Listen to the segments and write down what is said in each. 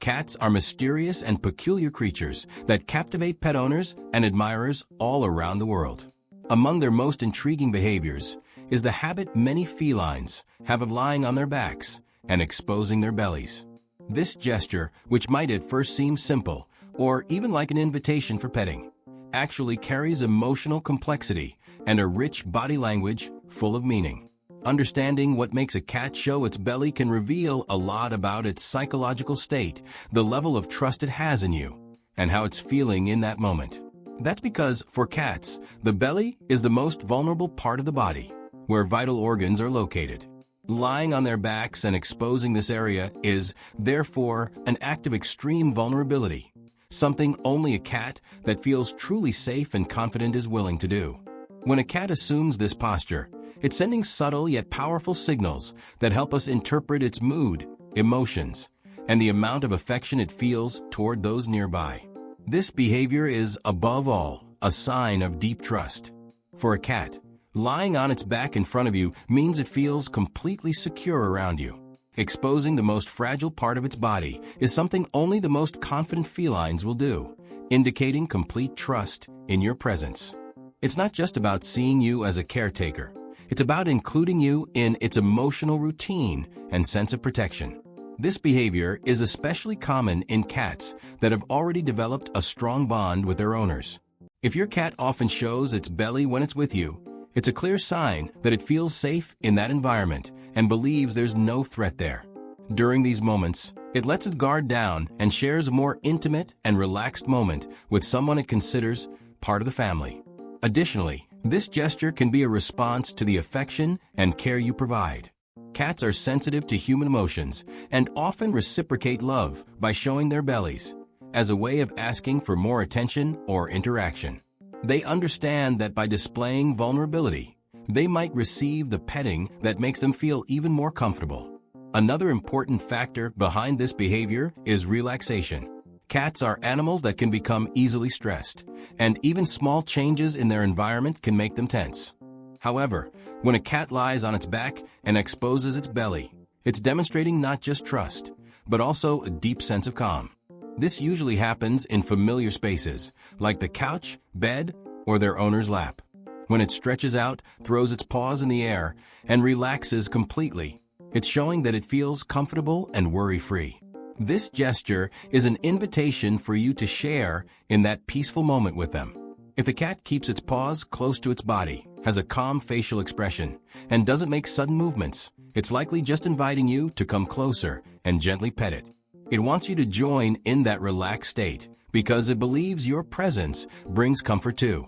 Cats are mysterious and peculiar creatures that captivate pet owners and admirers all around the world. Among their most intriguing behaviors is the habit many felines have of lying on their backs and exposing their bellies. This gesture, which might at first seem simple or even like an invitation for petting, actually carries emotional complexity and a rich body language full of meaning. Understanding what makes a cat show its belly can reveal a lot about its psychological state, the level of trust it has in you, and how it's feeling in that moment. That's because, for cats, the belly is the most vulnerable part of the body, where vital organs are located. Lying on their backs and exposing this area is, therefore, an act of extreme vulnerability, something only a cat that feels truly safe and confident is willing to do. When a cat assumes this posture, it's sending subtle yet powerful signals that help us interpret its mood, emotions, and the amount of affection it feels toward those nearby. This behavior is, above all, a sign of deep trust. For a cat, lying on its back in front of you means it feels completely secure around you. Exposing the most fragile part of its body is something only the most confident felines will do, indicating complete trust in your presence. It's not just about seeing you as a caretaker. It's about including you in its emotional routine and sense of protection. This behavior is especially common in cats that have already developed a strong bond with their owners. If your cat often shows its belly when it's with you, it's a clear sign that it feels safe in that environment and believes there's no threat there. During these moments, it lets its guard down and shares a more intimate and relaxed moment with someone it considers part of the family. Additionally, this gesture can be a response to the affection and care you provide. Cats are sensitive to human emotions and often reciprocate love by showing their bellies, as a way of asking for more attention or interaction. They understand that by displaying vulnerability, they might receive the petting that makes them feel even more comfortable. Another important factor behind this behavior is relaxation. Cats are animals that can become easily stressed, and even small changes in their environment can make them tense. However, when a cat lies on its back and exposes its belly, it's demonstrating not just trust, but also a deep sense of calm. This usually happens in familiar spaces, like the couch, bed, or their owner's lap. When it stretches out, throws its paws in the air, and relaxes completely, it's showing that it feels comfortable and worry-free. This gesture is an invitation for you to share in that peaceful moment with them. If a cat keeps its paws close to its body, has a calm facial expression, and doesn't make sudden movements, it's likely just inviting you to come closer and gently pet it. It wants you to join in that relaxed state because it believes your presence brings comfort too.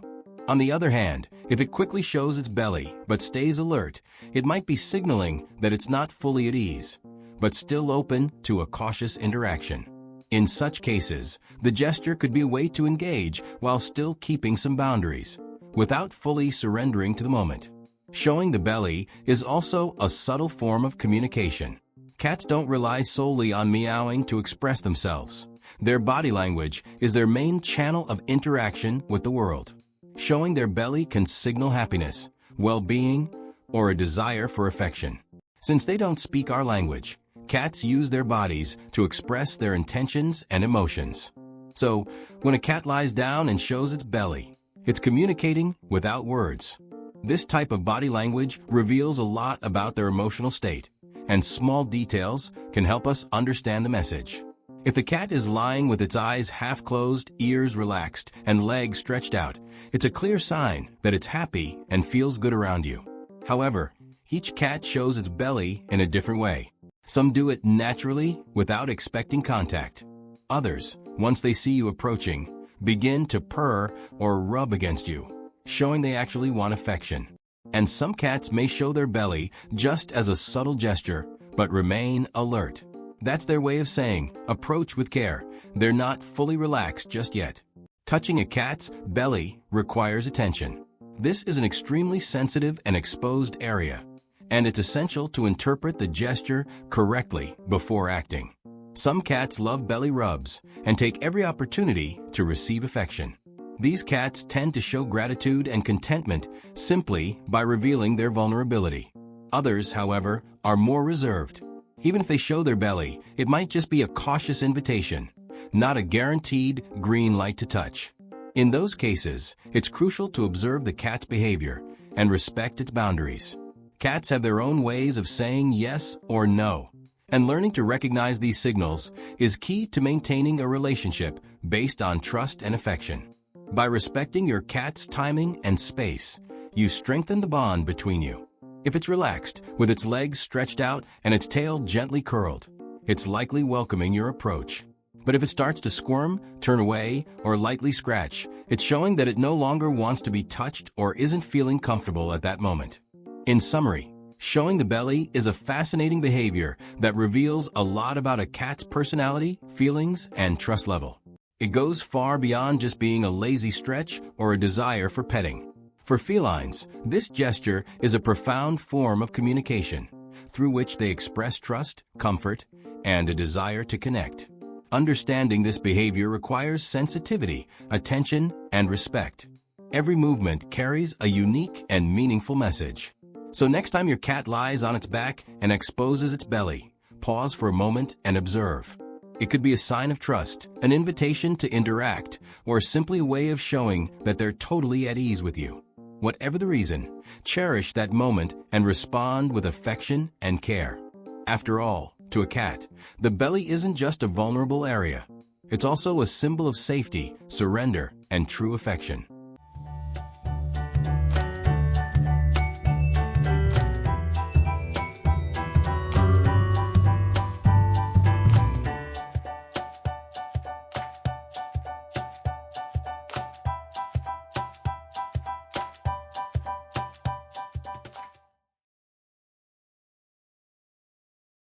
On the other hand, if it quickly shows its belly but stays alert, it might be signaling that it's not fully at ease, but still open to a cautious interaction. In such cases, the gesture could be a way to engage while still keeping some boundaries, without fully surrendering to the moment. Showing the belly is also a subtle form of communication. Cats don't rely solely on meowing to express themselves. Their body language is their main channel of interaction with the world. Showing their belly can signal happiness, well-being, or a desire for affection. Since they don't speak our language, cats use their bodies to express their intentions and emotions. So, when a cat lies down and shows its belly, it's communicating without words. This type of body language reveals a lot about their emotional state, and small details can help us understand the message. If the cat is lying with its eyes half closed, ears relaxed, and legs stretched out, it's a clear sign that it's happy and feels good around you. However, each cat shows its belly in a different way. Some do it naturally without expecting contact. Others, once they see you approaching, begin to purr or rub against you, showing they actually want affection. And some cats may show their belly just as a subtle gesture, but remain alert. That's their way of saying, approach with care. They're not fully relaxed just yet. Touching a cat's belly requires attention. This is an extremely sensitive and exposed area, and it's essential to interpret the gesture correctly before acting. Some cats love belly rubs and take every opportunity to receive affection. These cats tend to show gratitude and contentment simply by revealing their vulnerability. Others, however, are more reserved. Even if they show their belly, it might just be a cautious invitation, not a guaranteed green light to touch. In those cases, it's crucial to observe the cat's behavior and respect its boundaries. Cats have their own ways of saying yes or no, and learning to recognize these signals is key to maintaining a relationship based on trust and affection. By respecting your cat's timing and space, you strengthen the bond between you. If it's relaxed, with its legs stretched out and its tail gently curled, it's likely welcoming your approach. But if it starts to squirm, turn away, or lightly scratch, it's showing that it no longer wants to be touched or isn't feeling comfortable at that moment. In summary, showing the belly is a fascinating behavior that reveals a lot about a cat's personality, feelings, and trust level. It goes far beyond just being a lazy stretch or a desire for petting. For felines, this gesture is a profound form of communication, through which they express trust, comfort, and a desire to connect. Understanding this behavior requires sensitivity, attention, and respect. Every movement carries a unique and meaningful message. So next time your cat lies on its back and exposes its belly, pause for a moment and observe. It could be a sign of trust, an invitation to interact, or simply a way of showing that they're totally at ease with you. Whatever the reason, cherish that moment and respond with affection and care. After all, to a cat, the belly isn't just a vulnerable area. It's also a symbol of safety, surrender, and true affection.